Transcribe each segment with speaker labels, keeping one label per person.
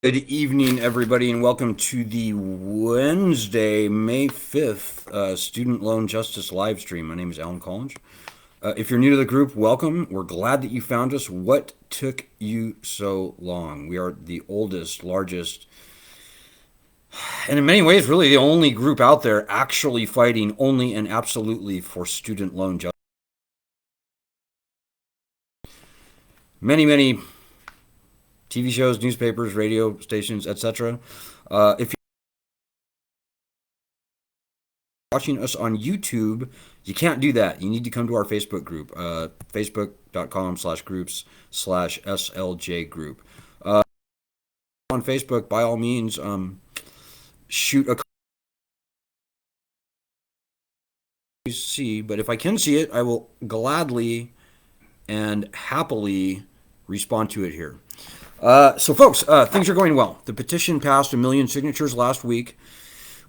Speaker 1: Good evening, everybody, and welcome to the Wednesday, May 5th, Student Loan Justice live stream. My name is Alan Collins. If you're new to the group, welcome. We're glad that you found us. What took you so long? We are the oldest, largest, and in many ways, really the only group out there actually fighting only and absolutely for student loan justice. Many TV shows, newspapers, radio stations, etc. If watching us on YouTube, you can't do that. You need to come to our Facebook group, facebook.com/groups/SLJ group. On Facebook, by all means, shoot a see, but if I can see it, I will gladly and happily respond to it here. So, folks, things are going well. The petition passed 1 million signatures last week,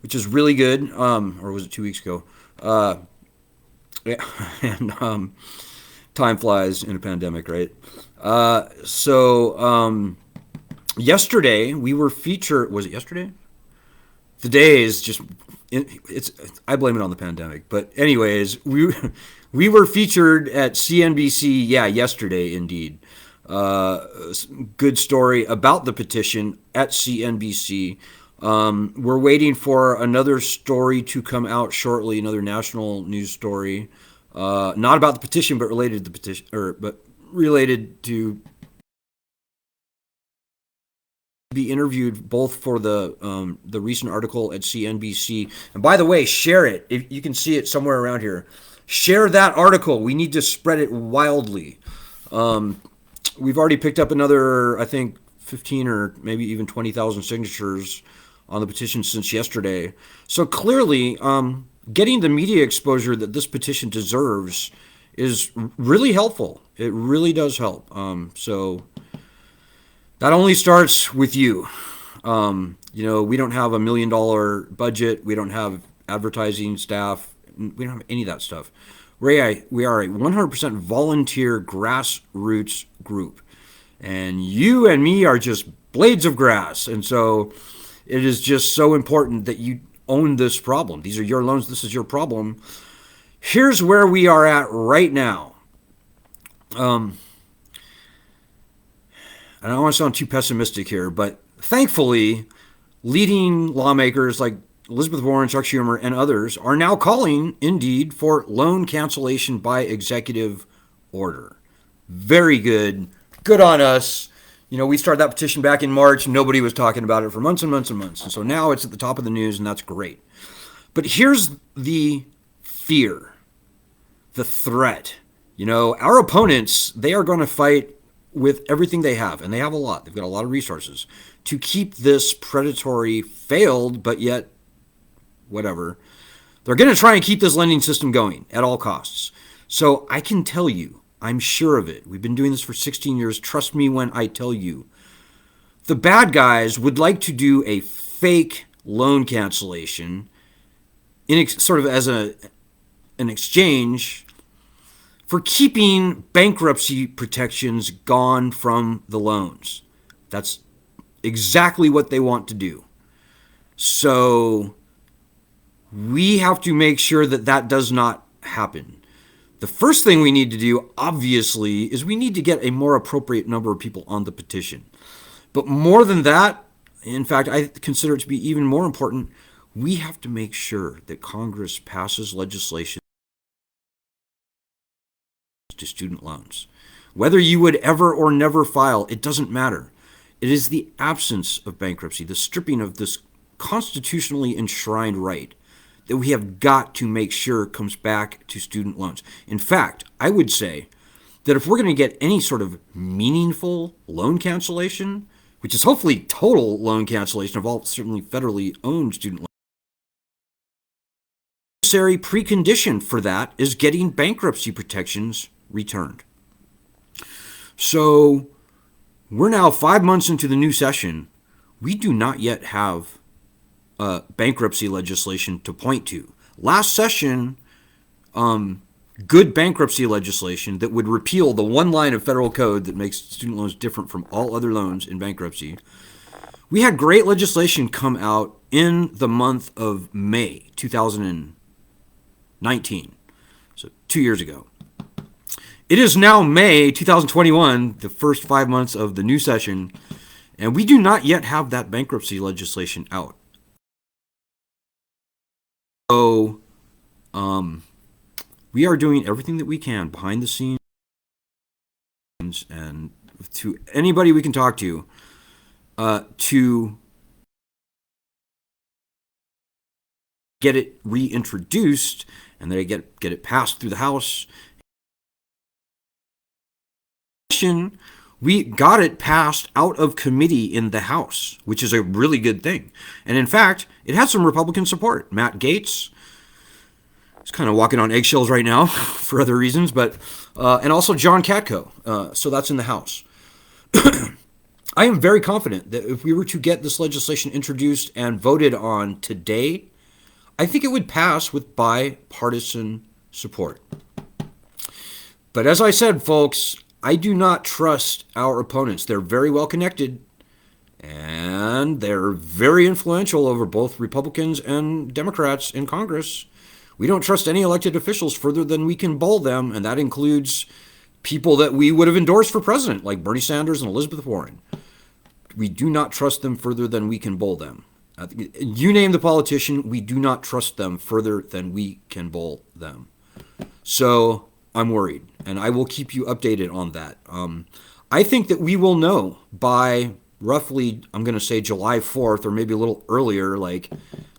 Speaker 1: which is really good. Or was it 2 weeks ago? Yeah, and time flies in a pandemic, right? Yesterday we were featured. Was it yesterday? The day is just. It's. I blame it on the pandemic, but anyways, we were featured at CNBC. Yeah, yesterday indeed. Good story about the petition at CNBC. We're waiting for another story to come out shortly, another national news story, not about the petition, but related to the petition, but related to be interviewed both for the recent article at CNBC. And by the way, share it if you can see it somewhere around here. Share that article. We need to spread it wildly. We've already picked up another, I think, 15 or maybe even 20,000 signatures on the petition since yesterday. So clearly, getting the media exposure that this petition deserves is really helpful. It really does help. So that only starts with you. We don't have $1 million budget. We don't have advertising staff. We don't have any of that stuff. We are a 100% volunteer grassroots group. And you and me are just blades of grass. And so it is just so important that you own this problem. These are your loans. This is your problem. Here's where we are at right now. And I don't want to sound too pessimistic here, but thankfully, leading lawmakers like Elizabeth Warren, Chuck Schumer, and others are now calling, indeed, for loan cancellation by executive order. Very good. Good on us. We started that petition back in March. Nobody was talking about it for months and months and months. And so now it's at the top of the news, and that's great. But here's the fear, the threat. Our opponents, they are going to fight with everything they have, and they have a lot. They've got a lot of resources to keep this predatory, failed, but yet whatever. They're going to try and keep this lending system going at all costs. So I can tell you, I'm sure of it. We've been doing this for 16 years. Trust me when I tell you. The bad guys would like to do a fake loan cancellation sort of as an exchange for keeping bankruptcy protections gone from the loans. That's exactly what they want to do. So we have to make sure that that does not happen. The first thing we need to do, obviously, is we need to get a more appropriate number of people on the petition. But more than that, in fact, I consider it to be even more important, we have to make sure that Congress passes legislation to student loans. Whether you would ever or never file, it doesn't matter. It is the absence of bankruptcy, the stripping of this constitutionally enshrined right that we have got to make sure comes back to student loans. In fact, I would say that if we're going to get any sort of meaningful loan cancellation, which is hopefully total loan cancellation of all certainly federally owned student loans, the necessary precondition for that is getting bankruptcy protections returned. So we're now 5 months into the new session. We do not yet have bankruptcy legislation to point to. Last session, good bankruptcy legislation that would repeal the one line of federal code that makes student loans different from all other loans in bankruptcy We had great legislation come out in the month of May 2019, so 2 years ago. It is now May 2021, the first 5 months of the new session, and we do not yet have that bankruptcy legislation out. So, we are doing everything that we can behind the scenes, and to anybody we can talk to get it reintroduced, and then get it passed through the House. We got it passed out of committee in the House, which is a really good thing. And in fact, it had some Republican support. Matt Gaetz is kind of walking on eggshells right now for other reasons, but and also John Katko. So that's in the House. I am very confident that if we were to get this legislation introduced and voted on today, I think it would pass with bipartisan support. But as I said, folks, I do not trust our opponents. They're very well connected, and they're very influential over both Republicans and Democrats in Congress. We don't trust any elected officials further than we can bowl them, and that includes people that we would have endorsed for president, like Bernie Sanders and Elizabeth Warren. We do not trust them further than we can bowl them. You name the politician, we do not trust them further than we can bowl them. So I'm worried, and I will keep you updated on that. I think that we will know by roughly, I'm going to say July 4th, or maybe a little earlier, like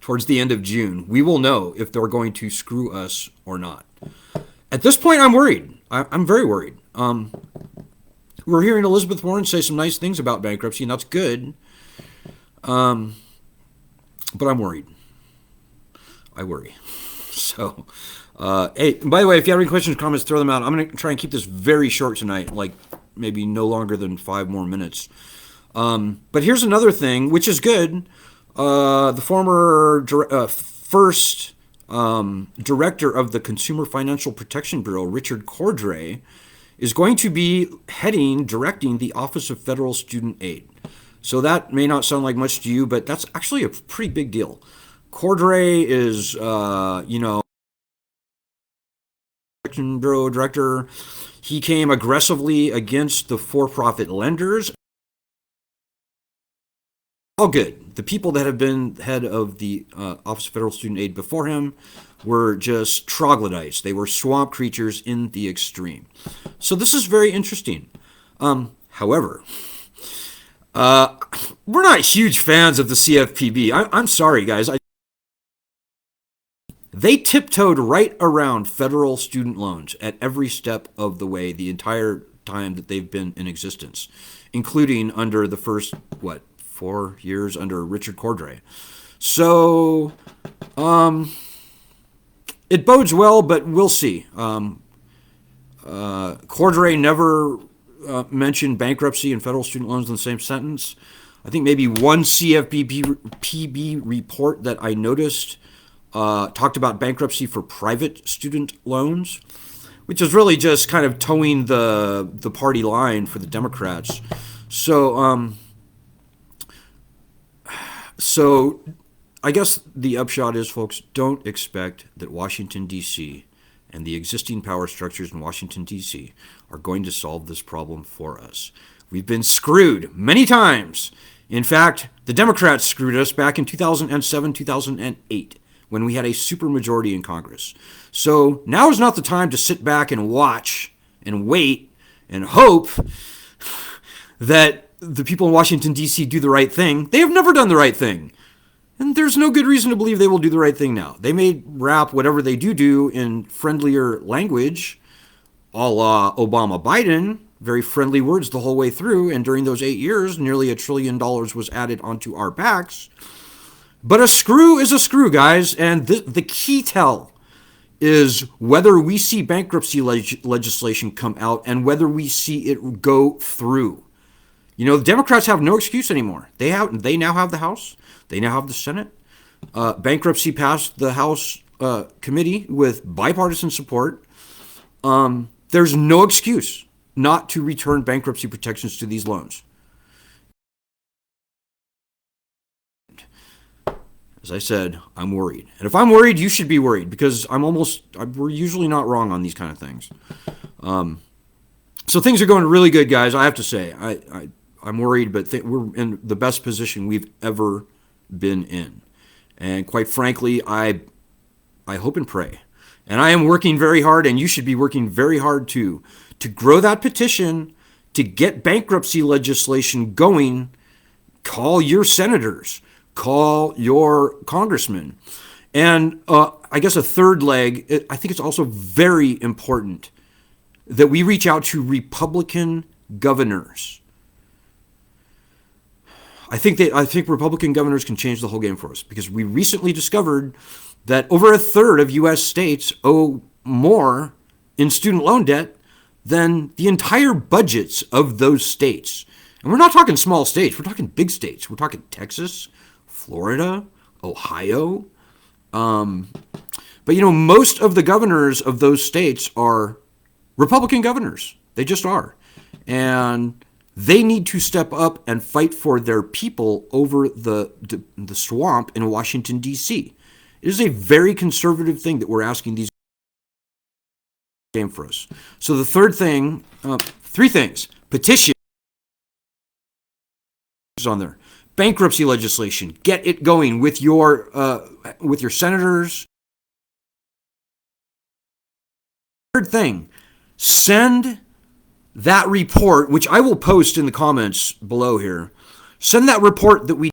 Speaker 1: towards the end of June. We will know if they're going to screw us or not. At this point, I'm worried. I'm very worried. We're hearing Elizabeth Warren say some nice things about bankruptcy, and that's good. But I'm worried. I worry. So, hey, by the way, if you have any questions or comments, throw them out. I'm going to try and keep this very short tonight, like maybe no longer than 5 more minutes. But here's another thing, which is good. The former first director of the Consumer Financial Protection Bureau, Richard Cordray, is going to be directing the Office of Federal Student Aid. So that may not sound like much to you, but that's actually a pretty big deal. Cordray is, Bureau director. He came aggressively against the for-profit lenders. All good. The people that have been head of the Office of Federal Student Aid before him were just troglodytes. They were swamp creatures in the extreme. So this is very interesting. However, we're not huge fans of the CFPB. I'm sorry, guys. They tiptoed right around federal student loans at every step of the way the entire time that they've been in existence, including under the first, 4 years under Richard Cordray. So it bodes well, but we'll see. Cordray never mentioned bankruptcy and federal student loans in the same sentence. I think maybe one CFPB report that I noticed talked about bankruptcy for private student loans, which is really just kind of towing the party line for the Democrats. So I guess the upshot is, folks, don't expect that Washington, D.C. and the existing power structures in Washington, D.C. are going to solve this problem for us. We've been screwed many times. In fact, the Democrats screwed us back in 2007, 2008, when we had a supermajority in Congress. So now is not the time to sit back and watch and wait and hope that the people in Washington, D.C. do the right thing. They have never done the right thing. And there's no good reason to believe they will do the right thing now. They may wrap whatever they do in friendlier language, a la Obama Biden, very friendly words the whole way through. And during those 8 years, nearly $1 trillion was added onto our backs. But a screw is a screw, guys. And the key tell is whether we see bankruptcy legislation come out and whether we see it go through. You know, the Democrats have no excuse anymore. They now have the House. They now have the Senate. Bankruptcy passed the House committee with bipartisan support. There's no excuse not to return bankruptcy protections to these loans. As I said, I'm worried. And if I'm worried, you should be worried, because we're usually not wrong on these kind of things. So things are going really good, guys. I have to say, I'm worried, but we're in the best position we've ever been in. And quite frankly, I hope and pray. And I am working very hard, and you should be working very hard too, to grow that petition, to get bankruptcy legislation going. Call your senators. Call your congressmen. And I guess a third leg, I think it's also very important that we reach out to Republican governors. I think Republican governors can change the whole game for us, because we recently discovered that over a third of U.S. states owe more in student loan debt than the entire budgets of those states. And we're not talking small states. We're talking big states. We're talking Texas, Florida, Ohio. But, most of the governors of those states are Republican governors. They just are. And they need to step up and fight for their people over the swamp in Washington, D.C. It is a very conservative thing that we're asking these game for us. So the third thing, three things: petition is on there. Bankruptcy legislation, get it going with your senators. Third thing, send that report, which I will post in the comments below here. Send that report that we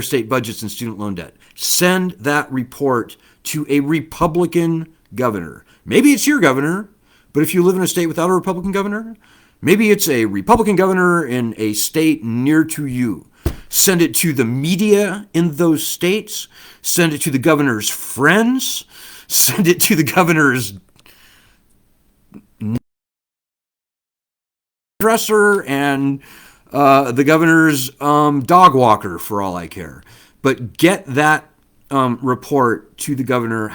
Speaker 1: state budgets and student loan debt. Send that report to a Republican governor. Maybe it's your governor, but if you live in a state without a Republican governor, maybe it's a Republican governor in a state near to you. Send it to the media in those states. Send it to the governor's friends. Send it to the governor's dresser and the governor's dog walker, for all I care. But get that report to the governor,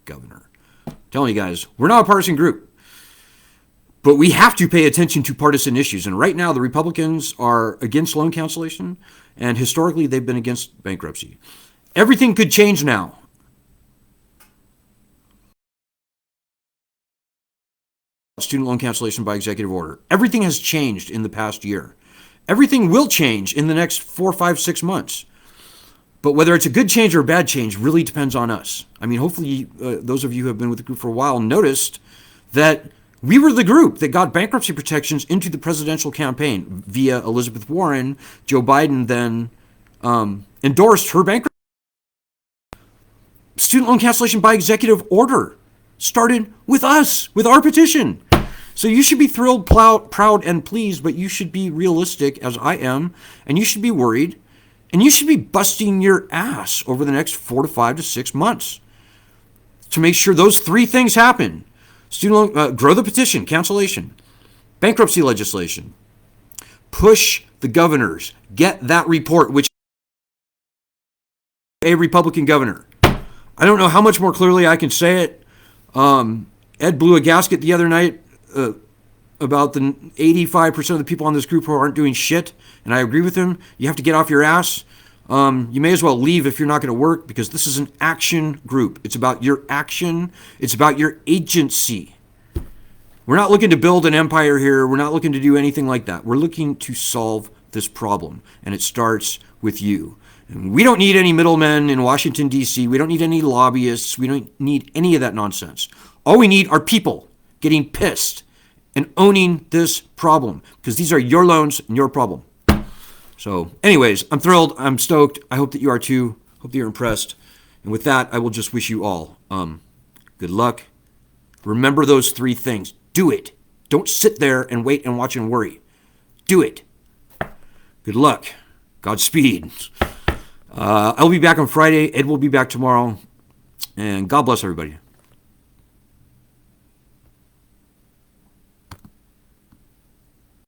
Speaker 1: governor. I'm telling you guys, we're not a partisan group. But we have to pay attention to partisan issues. And right now, the Republicans are against loan cancellation, and historically, they've been against bankruptcy. Everything could change now. Student loan cancellation by executive order. Everything has changed in the past year. Everything will change in the next 4, 5, 6 months. But whether it's a good change or a bad change really depends on us. I mean, hopefully, those of you who have been with the group for a while noticed that we were the group that got bankruptcy protections into the presidential campaign via Elizabeth Warren. Joe Biden then endorsed her bankruptcy. Student loan cancellation by executive order started with us, with our petition. So you should be thrilled, proud, and pleased, but you should be realistic, as I am, and you should be worried, and you should be busting your ass over the next 4 to 5 to 6 months to make sure those three things happen. Student loan, grow the petition, cancellation, bankruptcy legislation, push the governors, get that report, which a Republican governor. I don't know how much more clearly I can say it. Ed blew a gasket the other night about the 85% of the people on this group who aren't doing shit, and I agree with him. You have to get off your ass. You may as well leave if you're not going to work, because this is an action group. It's about your action. It's about your agency. We're not looking to build an empire here. We're not looking to do anything like that. We're looking to solve this problem, and it starts with you. And we don't need any middlemen in Washington, D.C. We don't need any lobbyists. We don't need any of that nonsense. All we need are people getting pissed and owning this problem, because these are your loans and your problem. So anyways, I'm thrilled. I'm stoked. I hope that you are too. Hope that you're impressed. And with that, I will just wish you all good luck. Remember those three things. Do it. Don't sit there and wait and watch and worry. Do it. Good luck. Godspeed. I'll be back on Friday. Ed will be back tomorrow. And God bless everybody.